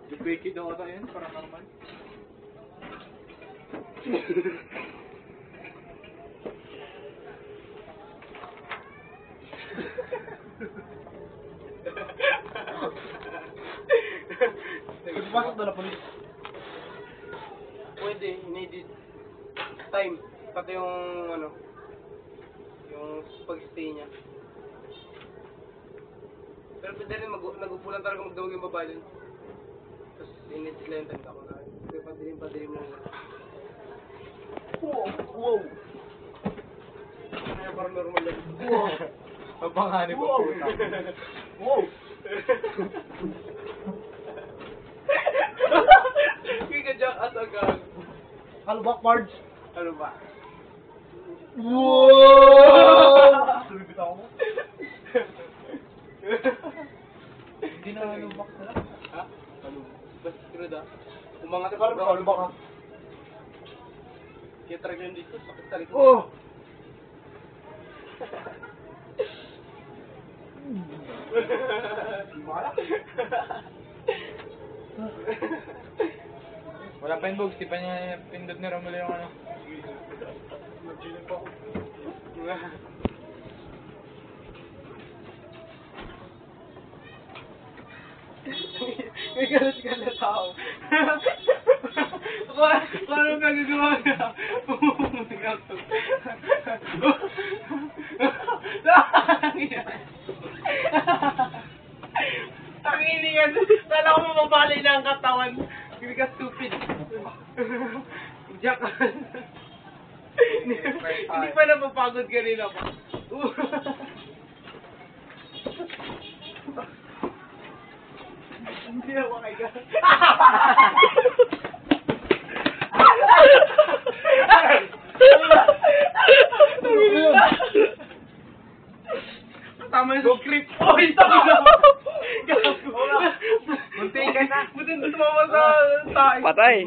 Dupiki daw ata yan, parang normal. Pasok na na polis. Pwede, needed time. Pati yung ano, yung pag-stay niya. Pero pwede rin, nag-upulan talaga magdawag yung babae dun. Tapos init sila yung time ako na. Kaya padilim mo. Wow! Kaya parang normal lang. Wow! Ang panganib ang puta. Wow! Kika jackass agad. Ano ba, Marge? Ano ba? Wow! Sumipit ako mo. Hindi na halubak na lang. Ha? Ano? Basta screwed ah. Umangat Ano ba, ano ba ka? Kaya talaga yun dito, sakit sa likod. Oh! Wala pa yung bugs, di pa niya pindot ni Romulo yung ano. Nag-chilling pa ako. May galit ka na tao. Kung anong gagagawa niya? Pumumunti ka to. Tangini yan. Kala ko mababali na ang katawan. Hindi ka stupid. Jack. Hindi pa napapagod kanina pa. Hindi na makaiga. Tama yung script. Oy, tama na. Gago. Munti ka na. Buti na tumama sa tayo. Patay.